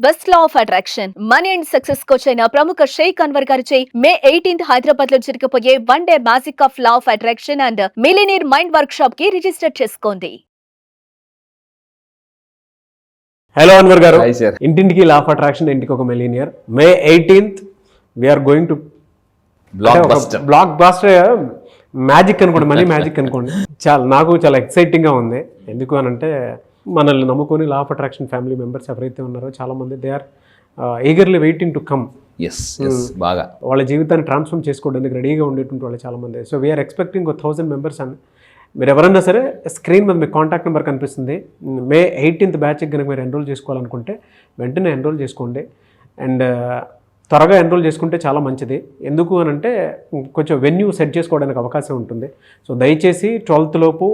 Best law of attraction money and success coach అయిన ప్రముఖ షేక్ అన్వర్ గారిచే మే 18th హైదరాబాద్ లో జరగబోయే 1 day magic of law of attraction and millionaire mind workshop కి register చేసుకోండి. హలో అన్వర్ గారు. Hi, sir. ఇంటింటికి లా ఆఫ్ అట్రాక్షన్, ఇంటికి ఒక millionaire. May 18th we're going to blockbuster magic అనుకోండి, మనీ మ్యాజిక్ అనుకోండి. నాకు చాలా ఎక్సైటింగ్గా ఉంది. ఎందుకు అని అంటే మనల్ని నమ్ముకొని law of attraction family members ఎవరైతే ఉన్నారో చాలామంది they are eagerly waiting to come. బాగా వాళ్ళ జీవితాన్ని ట్రాన్స్ఫార్మ్ చేసుకోవడానికి రెడీగా ఉండేటువంటి వాళ్ళు చాలామంది. సో వీఆర్ ఎక్స్పెక్టింగ్ 1000 మెంబర్స్ అని. మీరు ఎవరన్నా సరే స్క్రీన్ మీద మీకు కాంటాక్ట్ నెంబర్ కనిపిస్తుంది. మే 18th బ్యాచ్కి కనుక మీరు ఎన్రోల్ చేసుకోవాలనుకుంటే వెంటనే ఎన్రోల్ చేసుకోండి. అండ్ త్వరగా ఎన్రోల్ చేసుకుంటే చాలా మంచిది. ఎందుకు అని అంటే కొంచెం వెన్యూ సెట్ చేసుకోవడానికి అవకాశం ఉంటుంది. సో దయచేసి 12th లోపు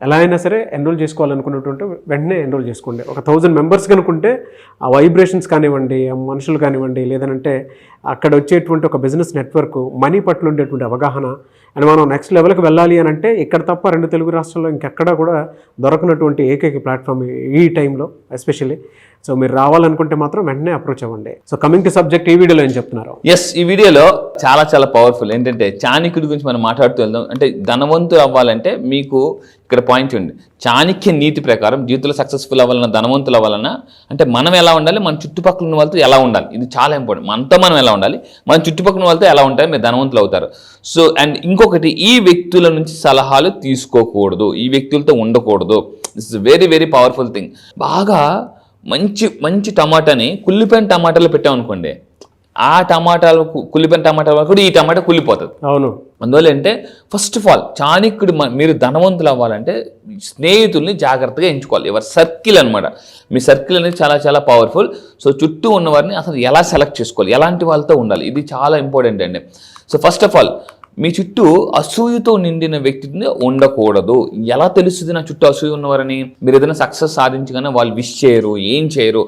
ఎలా అయినా సరే ఎన్రోల్ చేసుకోవాలనుకున్నటువంటి వెంటనే ఎన్రోల్ చేసుకోండి. 1000 మెంబర్స్ కనుకుంటే ఆ వైబ్రేషన్స్ కానివ్వండి, ఆ మనుషులు కానివ్వండి, లేదంటే అక్కడ వచ్చేటువంటి ఒక బిజినెస్ నెట్వర్క్, మనీ పట్ల ఉండేటువంటి అవగాహన, అండ్ మనం నెక్స్ట్ లెవెల్కి వెళ్ళాలి అని అంటే ఇక్కడ తప్ప 2 తెలుగు రాష్ట్రాల్లో ఇంకెక్కడా కూడా దొరకనటువంటి ఏకైక ప్లాట్ఫామ్ ఈ టైంలో ఎస్పెషల్లీ. సో మీరు రావాలనుకుంటే మాత్రం వెంటనే అప్రోచ్ అవ్వండి. సో కమింగ్ టు సబ్జెక్ట్, ఈ వీడియోలో ఏం చెప్తున్నారు? ఈ వీడియోలో చాలా పవర్ఫుల్ ఏంటంటే చాణక్యుడి గురించి మనం మాట్లాడుతూ వెళ్దాం. అంటే ధనవంతులు అవ్వాలంటే మీకు ఇక్కడ పాయింట్ ఉంది. చాణక్య నీతి ప్రకారం జీవితంలో సక్సెస్ఫుల్ అవ్వాలన్నా, ధనవంతులు అవ్వాలన్నా అంటే మనం ఎలా ఉండాలి, మన చుట్టుపక్కల ఉన్న వాళ్ళతో ఎలా ఉండాలి, ఇది చాలా ఇంపార్టెంట్. మనతో మనం ఎలా ఉండాలి, మన చుట్టుపక్కల వాళ్ళతో ఎలా ఉంటారు, మీరు ధనవంతులు అవుతారు. సో అండ్ ఇంకొకటి, ఈ వ్యక్తుల నుంచి సలహాలు తీసుకోకూడదు, ఈ వ్యక్తులతో ఉండకూడదు. This is very powerful thing. బాగా మంచి టమాటాని కుళ్ళిపోయిన టమాటాలు పెట్టామనుకోండి, ఆ టమాటాలు కుళ్ళిపోయిన టమాటాలు కూడా ఈ టమాటా కుళ్ళిపోతుంది. అవును. అందువల్ల అంటే ఫస్ట్ ఆఫ్ ఆల్ చాణక్యుడు మీరు ధనవంతులు అవ్వాలంటే స్నేహితుల్ని జాగ్రత్తగా ఎంచుకోవాలి. ఎవరి సర్కిల్ అనమాట. మీ సర్కిల్ అనేది చాలా పవర్ఫుల్. సో చుట్టూ ఉన్నవారిని అసలు ఎలా సెలెక్ట్ చేసుకోవాలి, ఎలాంటి వాళ్ళతో ఉండాలి, ఇది చాలా ఇంపార్టెంట్ అండి. సో ఫస్ట్ ఆఫ్ ఆల్ మీ చుట్టూ అసూయతో నిండిన వ్యక్తిని ఉండకూడదు. ఎలా తెలుస్తుంది నా చుట్టూ అసూయ ఉన్నవారని? మీరు ఏదైనా సక్సెస్ సాధించగానే వాళ్ళు విష్ చేయరు, ఏం చేయరు.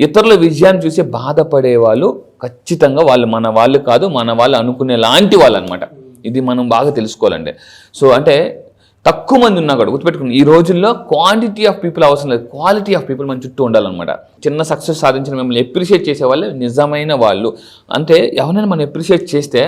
ఇతరుల విజయాన్ని చూసి బాధపడే వాళ్ళు ఖచ్చితంగా మన వాళ్ళు కాదు, మన వాళ్ళు అనుకునే లాంటి వాళ్ళు అనమాట. ఇది మనం బాగా తెలుసుకోవాలండి. సో అంటే తక్కువ మంది ఉన్నా కూడా గుర్తుపెట్టుకుని, ఈ రోజుల్లో క్వాంటిటీ ఆఫ్ పీపుల్ అవసరం లేదు, క్వాలిటీ ఆఫ్ పీపుల్ మన చుట్టూ ఉండాలన్నమాట. చిన్న సక్సెస్ సాధించిన మిమ్మల్ని అప్రిషియేట్ చేసే వాళ్ళే నిజమైన వాళ్ళు. అంటే ఎవరైనా మనం అప్రిషియేట్ చేస్తే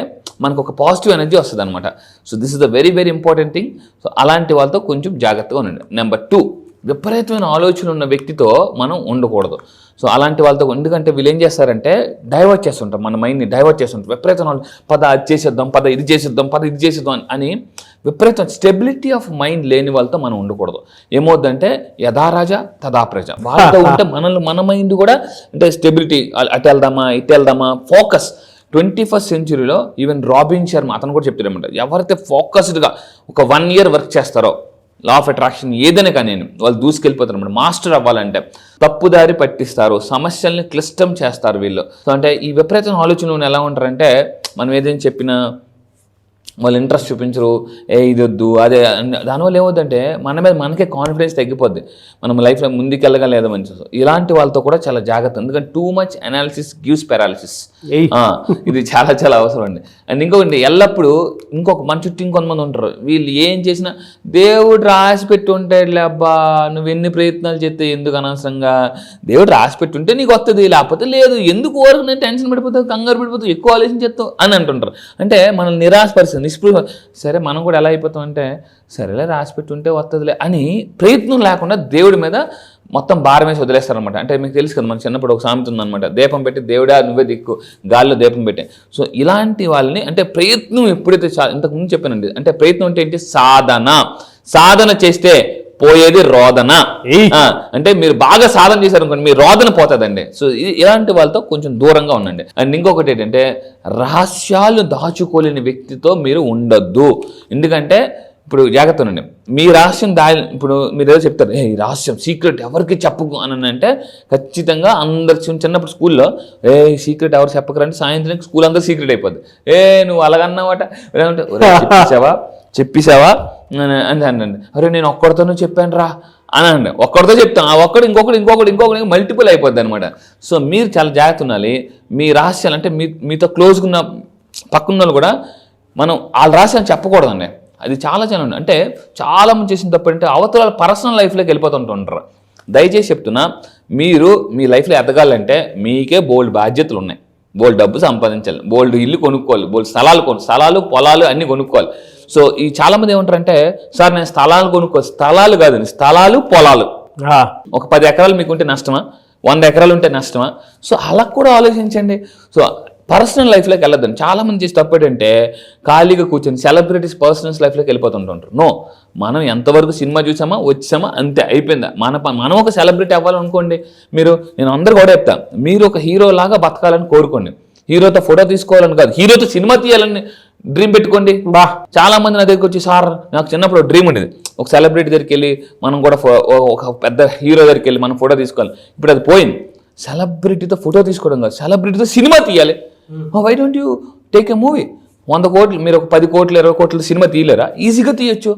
మనకు ఒక పాజిటివ్ ఎనర్జీ వస్తుంది అనమాట. So this is the very important thing. So అలాంటి వాళ్ళతో కొంచెం జాగ్రత్తగా ఉండండి. నెంబర్ 2, విపరీతమైన ఆలోచనలు ఉన్న వ్యక్తితో మనం ఉండకూడదు. సో అలాంటి వాళ్ళతో, ఎందుకంటే వీళ్ళు ఏం చేస్తారంటే డైవర్ట్ చేస్తుంటాం, మన మైండ్ని డైవర్ట్ చేస్తుంటాం. విపరీతమైన పద అది చేసేద్దాం, పద ఇది చేసేద్దాం అని విపరీతం స్టెబిలిటీ ఆఫ్ మైండ్ లేని వాళ్ళతో మనం ఉండకూడదు. ఏమవుద్దంటే యథా రాజా తదా ప్రజ. వాళ్ళతో ఉంటే మన మైండ్ కూడా అంటే స్టెబిలిటీ, అటు వెళ్దామా ఫోకస్. 21st centuryలో ఈవెన్ రాబిన్ శర్మ అతను కూడా చెప్తారన్నమాట, ఎవరైతే ఫోకస్డ్గా ఒక 1 year వర్క్ చేస్తారో లా ఆఫ్ అట్రాక్షన్ ఏదైనా కానీ వాళ్ళు దూసుకెళ్ళిపోతారు అనమాట. మాస్టర్ అవ్వాలంటే తప్పుదారి పట్టిస్తారు, సమస్యల్ని క్లిష్టం చేస్తారు వీళ్ళు. సో అంటే ఈ విపరీతమైన ఆలోచనలు ఎలా ఉంటారంటే మనం ఏదైనా చెప్పినా వాళ్ళు ఇంట్రెస్ట్ చూపించరు, ఇది వద్దు అదే. దానివల్ల ఏమవుతుందంటే మన మీద మనకే కాన్ఫిడెన్స్ తగ్గిపోద్ది, మనం లైఫ్లో ముందుకెళ్ళగలేదో మంచి. ఇలాంటి వాళ్ళతో కూడా చాలా జాగ్రత్త, ఎందుకంటే too much analysis gives paralysis. ఇది చాలా అవసరం అండి. అండ్ ఇంకొకటి, ఎల్లప్పుడూ మన చుట్టూ ఇంకొంతమంది ఉంటారు, వీళ్ళు ఏం చేసినా దేవుడు రాసి పెట్టి ఉంటాడులే అబ్బా, నువ్వు ఎన్ని ప్రయత్నాలు చేస్తే ఎందుకు అనవసరంగా, దేవుడు రాసి పెట్టి ఉంటే నీకు వస్తుంది, లేకపోతే లేదు, ఎందుకు వరకు నేను టెన్షన్ పడిపోతావు, కంగారు పడిపోతావు, ఎక్కువ ఆలోచించేస్తావు అని అంటుంటారు. అంటే మనల్ని నిరాశపరిస్తుంది, నిస్పృహ. సరే మనం కూడా ఎలా అయిపోతాం అంటే సరేలే రాసి పెట్టి ఉంటే వస్తుందిలే అని ప్రయత్నం లేకుండా దేవుడి మీద మొత్తం భారం వేసి వదిలేస్తారనమాట. అంటే మీకు తెలుసు కదా, మన చిన్నప్పుడు ఒక సామెత ఉందన్నమాట, దీపం పెట్టి దేవుడా నువ్వే దిక్కు, గాల్లో దీపం పెట్టి. సో ఇలాంటి వాళ్ళని అంటే ప్రయత్నం ఎప్పుడైతే ఇంతకుముందు చెప్పానండి, అంటే ప్రయత్నం అంటే ఏంటి, సాధన చేస్తే పోయేది రోదన. అంటే మీరు బాగా సాధన చేశారనుకోండి మీ రోదన పోతుందండి. సో ఇలాంటి వాళ్ళతో కొంచెం దూరంగా ఉండండి. అండ్ ఇంకొకటి ఏంటంటే రహస్యాలు దాచుకోలేని వ్యక్తితో మీరు ఉండొద్దు. ఎందుకంటే ఇప్పుడు జాగ్రత్త ఉండండి, మీ రహస్యం ఇప్పుడు మీరు ఏదో చెప్తారు, ఈ రహస్యం సీక్రెట్ ఎవరికి చెప్పకు అని అంటే ఖచ్చితంగా అందరు చిన్నప్పుడు స్కూల్లో సీక్రెట్ ఎవరు చెప్పకరంటే సాయంత్రం స్కూల్ అందరూ సీక్రెట్ అయిపోద్ది. నువ్వు అలాగన్నావాట చెప్పేసావా అని అనండి. అరే నేను ఒక్కడితోనూ చెప్పాను రా అని అండి. ఒక్కడితో చెప్తాను, ఆ ఒక్కడు ఇంకొకటి మల్టిపుల్ అయిపోద్ది అనమాట. సో మీరు చాలా జాగ్రత్త ఉండాలి. మీ రహస్యాలు అంటే మీతో క్లోజ్గా ఉన్న పక్కన వాళ్ళు కూడా మనం వాళ్ళ రహస్యాన్ని చెప్పకూడదండి. అది చాలా ఉంది. అంటే చాలామంది చేసిన తప్పు అంటే అవతల పర్సనల్ లైఫ్లోకి వెళ్ళిపోతుంటారు. దయచేసి చెప్తున్నా, మీరు మీ లైఫ్లో ఎదగాలంటే మీకే బోల్డ్ బాధ్యతలు ఉన్నాయి, బోల్డ్ డబ్బు సంపాదించాలి, బోల్డ్ ఇల్లు కొనుక్కోవాలి, బోల్డ్ స్థలాలు పొలాలు అన్నీ కొనుక్కోవాలి. సో ఈ చాలామంది ఏమంటారంటే సార్ నేను స్థలాలు కొనుక్కోవాలి, స్థలాలు కాదండి, స్థలాలు పొలాలు. ఒక 10 ఎకరాలు మీకుంటే నష్టమా, 100 ఎకరాలు ఉంటే నష్టమా? సో అలా కూడా ఆలోచించండి. సో పర్సనల్ లైఫ్లోకి వెళ్ళొద్దండి. చాలామంది చేసి తప్పు ఏంటంటే ఖాళీగా కూర్చొని సెలబ్రిటీస్ పర్సనల్స్ లైఫ్లోకి వెళ్ళిపోతుంటుంటారు. నో, మనం ఎంతవరకు సినిమా చూసామా వచ్చామా అంతే, అయిపోయిందా. మనం ఒక సెలబ్రిటీ అవ్వాలనుకోండి, నేను అందరూ కూడా చెప్తాను, మీరు ఒక హీరో లాగా బతకాలని కోరుకోండి. హీరోతో ఫోటో తీసుకోవాలని కాదు, హీరోతో సినిమా తీయాలని డ్రీమ్ పెట్టుకోండి. చాలా మంది నా దగ్గరికి వచ్చి సార్ నాకు చిన్నప్పుడు డ్రీమ్ ఉండేది, ఒక సెలబ్రిటీ దగ్గరికి వెళ్ళి మనం కూడా ఒక పెద్ద హీరో దగ్గరికి వెళ్ళి మనం ఫోటో తీసుకోవాలి. ఇప్పుడు అది పోయింది. సెలబ్రిటీతో ఫోటో తీసుకోవడం కాదు, సెలబ్రిటీతో సినిమా తీయాలి. Why don't you take a movie? 100 కోట్లు మీరు ఒక 10 కోట్లు 20 కోట్ల సినిమా తీయలేరా? ఈజీగా తీయొచ్చు.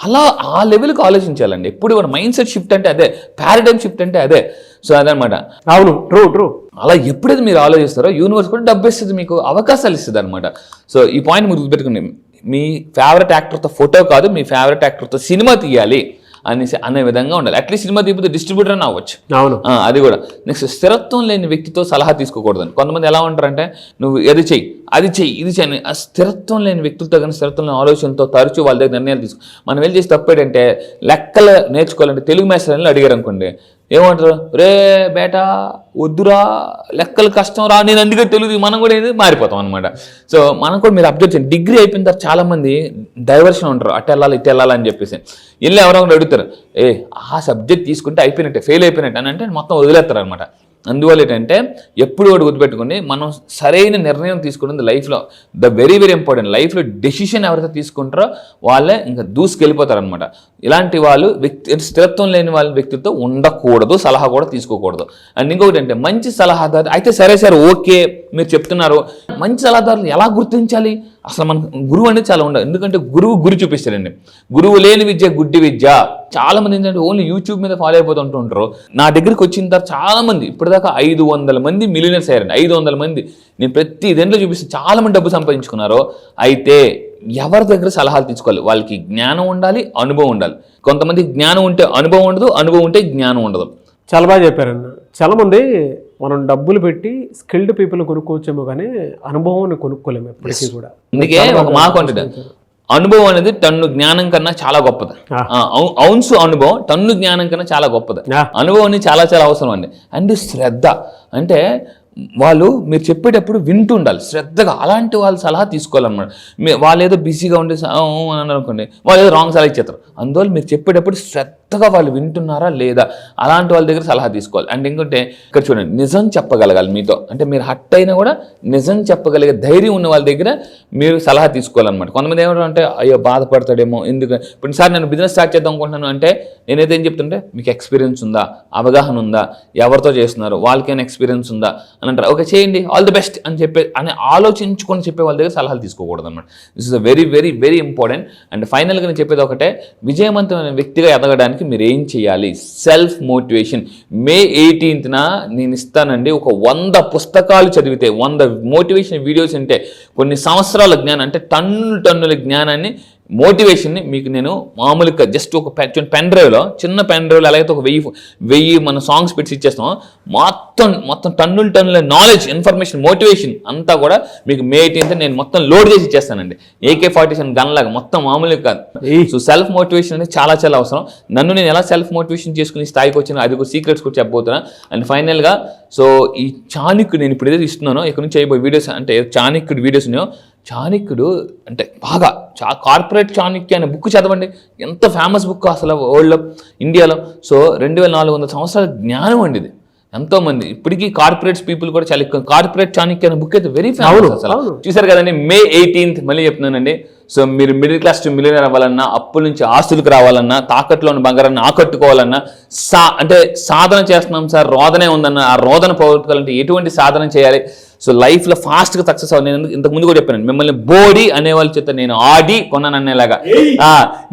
అలా ఆ లెవెల్కి ఆలోచించాలండి. ఎప్పుడు కూడా మైండ్ సెట్ షిఫ్ట్ అంటే అదే, పారాడైమ్ షిఫ్ట్ అంటే అదే. సో అదనమాట. అవును, ట్రూ. అలా ఎప్పుడైతే మీరు ఆలోచిస్తారో యూనివర్స్ కూడా డబ్బు ఇస్తుంది, మీకు అవకాశాలు ఇస్తుంది అనమాట. సో ఈ పాయింట్ మీరు గుర్తుపెట్టుకోండి, మీ ఫేవరెట్ యాక్టర్తో ఫోటో కాదు, మీ ఫేవరెట్ యాక్టర్తో సినిమా తీయాలి అనే విధంగా ఉండాలి. అట్లీస్ట్ సినిమా తీపితే డిస్ట్రిబ్యూటర్ అని అవ్వచ్చు. అవును, అది కూడా. నెక్స్ట్, స్థిరత్వం లేని వ్యక్తితో సలహా తీసుకోకూడదని. కొంతమంది ఎలా ఉంటారంటే నువ్వు అది చెయ్యి, అది చెయ్యి, ఇది చెయ్యి. ఆ స్థిరత్వం లేని వ్యక్తులతో కానీ స్థిరత్వం లేని ఆలోచనతో తరచూ వాళ్ళ దగ్గర నిర్ణయాలు తీసుకో. మనం వెళ్ళి చేసి తప్పేటంటే లెక్కలు నేర్చుకోవాలంటే తెలుగు మాస్టర్ని అడిగారు అనుకోండి, ఏమంటారు? రే బేటా వద్దురా, లెక్కలు కష్టం రా, నేను అందుకే తెలుగు. మనం కూడా ఏది మారిపోతాం అనమాట. సో మనం కూడా మీరు అబ్జర్వ్ చేయండి, డిగ్రీ అయిపోయిన తర్వాత చాలా మంది డైవర్షన్ ఉంటారు, అటు వెళ్ళాలి ఇటు వెళ్ళాలి అని చెప్పేసి. వెళ్ళి ఎవరో అడుగుతారు, ఆ సబ్జెక్ట్ తీసుకుంటే అయిపోయినట్టే, ఫెయిల్ అయిపోయినట్టు అని అంటే మొత్తం వదిలేస్తారు అనమాట. అందువల్ల ఏంటంటే ఎప్పుడు కూడా గుర్తుపెట్టుకుని మనం సరైన నిర్ణయం తీసుకున్నది లైఫ్లో ద వెరీ వెరీ ఇంపార్టెంట్. లైఫ్లో డెసిషన్ ఎవరైతే తీసుకుంటారో వాళ్ళే ఇంకా దూసుకెళ్ళిపోతారు అనమాట. ఇలాంటి వాళ్ళు స్థిరత్వం లేని వాళ్ళ వ్యక్తితో ఉండకూడదు, సలహా కూడా తీసుకోకూడదు. అండ్ ఇంకొకటి అంటే మంచి సలహాదారు అయితే సరే ఓకే మీరు చెప్తున్నారు, మంచి సలహాదారులు ఎలా గుర్తించాలి? అసలు మనకు గురువు అనేది చాలా ఉండదు. ఎందుకంటే గురువు చూపిస్తాడండి. గురువు లేని విద్య గుడ్డి విద్య. చాలా మంది ఏంటంటే ఓన్లీ యూట్యూబ్ మీద ఫాలో అయిపోతుంటూ ఉంటారు. నా దగ్గరికి వచ్చిన తర్వాత చాలా మంది ఇప్పటిదాకా 500 మంది మిలియనర్స్ అయ్యారండి. 500 మంది నేను ప్రతి దేంట్లో చూపిస్తే చాలా మంది డబ్బు సంపాదించుకున్నారు. అయితే ఎవరి దగ్గర సలహాలు తీసుకోవాలి? వాళ్ళకి జ్ఞానం ఉండాలి, అనుభవం ఉండాలి. కొంతమంది జ్ఞానం ఉంటే అనుభవం ఉండదు, అనుభవం ఉంటే జ్ఞానం ఉండదు. చాలా బాగా చెప్పారన్న. చాలామంది మనం డబ్బులు పెట్టి స్కిల్డ్ పీపుల్ కొనుక్కోవచ్చేమో కానీ అనుభవాన్ని కొనుక్కోలేము ఎప్పటికీ కూడా. అందుకే ఒక మాట అంటే అనుభవం అనేది టన్ను జ్ఞానం కన్నా చాలా గొప్పది. ఔన్స్ అనుభవం టన్ను జ్ఞానం కన్నా చాలా గొప్పది. అనుభవం అనేది చాలా చాలా అవసరం అండి. అండ్ శ్రద్ధ అంటే వాళ్ళు మీరు చెప్పేటప్పుడు వింటుండాలి శ్రద్ధగా. అలాంటి వాళ్ళ సలహా తీసుకోవాలన్నమాట. వాళ్ళు ఏదో బిజీగా ఉండే అని అనుకోండి, వాళ్ళు ఏదో రాంగ్ సలహా ఇచ్చేస్తారు. అందువల్ల మీరు చెప్పేటప్పుడు శ్రద్ధగా వాళ్ళు వింటున్నారా లేదా అలాంటి వాళ్ళ దగ్గర సలహా తీసుకోవాలి. అండ్ ఇంకొంటే ఇక్కడ చూడండి, నిజం చెప్పగలగాలి మీతో. అంటే మీరు హట్ అయినా కూడా నిజం చెప్పగలిగే ధైర్యం ఉన్న వాళ్ళ దగ్గర మీరు సలహా తీసుకోవాలన్నమాట. కొంతమంది ఏమంటారంటే అయ్యో బాధపడతాడేమో, ఎందుకు ఇప్పుడు సార్ నేను బిజినెస్ స్టార్ట్ చేద్దాం అనుకుంటున్నాను అంటే నేనైతే ఏం చెప్తుంటే మీకు ఎక్స్పీరియన్స్ ఉందా, అవగాహన ఉందా, ఎవరితో చేస్తున్నారు, వాళ్ళకైనా ఎక్స్పీరియన్స్ ఉందా అని అంటారు. ఓకే చేయండి, ఆల్ ది బెస్ట్ అని ఆలోచించుకొని చెప్పే వాళ్ళ దగ్గర సలహాలు తీసుకోకూడదు అనమాట. This is a very very very important. And ఫైనల్గా నేను చెప్పేది ఒకటే, విజయవంతమైన వ్యక్తిగా ఎదగడానికి మీరు ఏం చేయాలి? Self motivation. May 18th నేను ఇస్తానండి. ఒక 100 పుస్తకాలు చదివితే, 100 మోటివేషన్ వీడియోస్ ఉంటే, కొన్ని సంవత్సరాల జ్ఞానం అంటే టన్నుల జ్ఞానాన్ని, మోటివేషన్ని మీకు నేను మామూలుగా జస్ట్ ఒక పెన్ డ్రైవ్లో, చిన్న పెన్ డ్రైవ్లో ఎలాగైతే ఒక 1000 మన సాంగ్స్ పెట్టి ఇచ్చేస్తాం, మొత్తం టన్నుల నాలెడ్జ్, ఇన్ఫర్మేషన్, మోటివేషన్ అంతా కూడా మీకు May 18th నేను మొత్తం లోడ్ చేసి ఇచ్చేస్తానండి. AK-47 గన్ లాగా మొత్తం మామూలుగా కాదు. సో సెల్ఫ్ మోటివేషన్ అనేది చాలా చాలా అవసరం. నన్ను నేను ఎలా సెల్ఫ్ మోటివేషన్ చేసుకుని స్థాయికి వచ్చినా అది కూడా సీక్రెట్స్ కూడా చెప్పబోతున్నా. అండ్ ఫైనల్గా సో ఈ చాణక్యుడు నేను ఇప్పుడు ఏదైతే ఇస్తున్నానో ఇక్కడ నుంచి అయిపోయి వీడియోస్ అంటే చాణక్యుడు వీడియోస్ ఉన్నాయో, చాణక్యుడు అంటే బాగా కార్పొరేట్ చాణక్య అనే బుక్ చదవండి. ఎంత ఫేమస్ బుక్ అసలు వరల్డ్లో, ఇండియాలో. సో 2400 సంవత్సరాల జ్ఞానం అండి ఇది. ఎంతోమంది ఇప్పటికీ కార్పొరేట్స్ పీపుల్ కూడా చాలా ఎక్కువ. కార్పొరేట్ చాణక్య అనే బుక్ అయితే వెరీ ఫేమస్ అసలు. చూసారు కదండి, May 18th మళ్ళీ చెప్తున్నానండి. సో మీరు మిడిల్ క్లాస్ టు మిలియనర్ అవ్వాలన్నా, అప్పుల నుంచి ఆస్తులకు రావాలన్నా, తాకట్లో ఉన్న బంగారాన్ని ఆకట్టుకోవాలన్నా, అంటే సాధన చేస్తున్నాం సార్, రోదనే ఉందన్న, ఆ రోదన పోగొట్టుకోవాలంటే ఎటువంటి సాధన చేయాలి? సో లైఫ్లో ఫాస్ట్గా సక్సెస్ అవ్వాలి. నేను ఇంతకు ముందు కూడా చెప్పాను, మిమ్మల్ని బోడీ అనేవాళ్ళ చేత నేను ఆడి కొన్నాను అనేలాగా,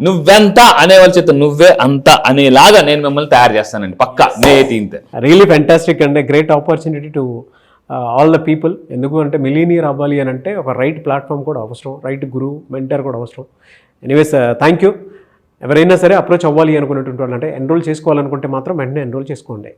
నువ్వెంత అనేవాళ్ళ చేత నువ్వే అంత అనేలాగా నేను మిమ్మల్ని తయారు చేస్తానండి పక్కా May 18th. Really fantastic and great opportunity to all the people. ఎందుకు అంటే మిలీనియర్ అవ్వాలి అని అంటే ఒక రైట్ ప్లాట్ఫామ్ కూడా అవసరం, రైట్ గురువు, మెంటర్ కూడా అవసరం. Anyways thank you. ఎవరైనా సరే అప్రోచ్ అవ్వాలి అనుకునేటువంటి వాళ్ళు, అంటే ఎన్రోల్ చేసుకోవాలనుకుంటే మాత్రం వెంటనే ఎన్రోల్ చేసుకోండి.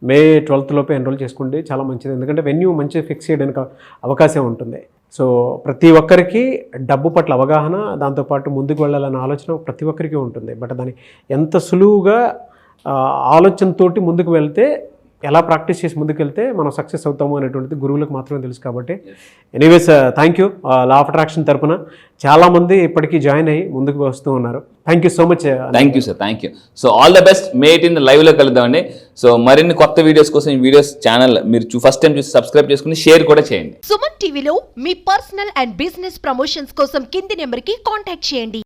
మే 12th లోపే ఎన్రోల్ చేసుకోండి, చాలా మంచిది. ఎందుకంటే వెన్యూ మంచిగా ఫిక్స్ చేయడానికి అవకాశం ఉంటుంది. సో ప్రతి ఒక్కరికి డబ్బు పట్ల అవగాహన, దాంతోపాటు ముందుకు వెళ్ళాలన్న ఆలోచన ప్రతి ఒక్కరికి ఉంటుంది. బట్ దాన్ని ఎంత సులువుగా ఆలోచనతోటి ముందుకు వెళ్తే, ఎలా ప్రాక్టీస్ చేసి ముందుకు వెళ్తే మనం సక్సెస్ అవుతాము అనేటువంటిది గురువులకు మాత్రమే తెలుసు. కాబట్టి anyways thank you. Law of attraction తరపున చాలామంది ఇప్పటికీ జాయిన్ అయ్యి ముందుకు వస్తూ ఉన్నారు. Thank you so much. Thank you sir, thank you. So all the best. May 18 లైవ్లో కలుద్దామండి. సో మరిన్ని కొత్త వీడియోస్ కోసం ఈ వీడియోస్ ఛానల్ మీరు ఫస్ట్ టైం చూసి సబ్స్క్రైబ్ చేసుకుని షేర్ కూడా చేయండి. సుమన్ టీవీలో మీ పర్సనల్ అండ్ బిజినెస్ ప్రమోషన్స్ కోసం కింది నెంబర్కి కాంటాక్ట్ చేయండి.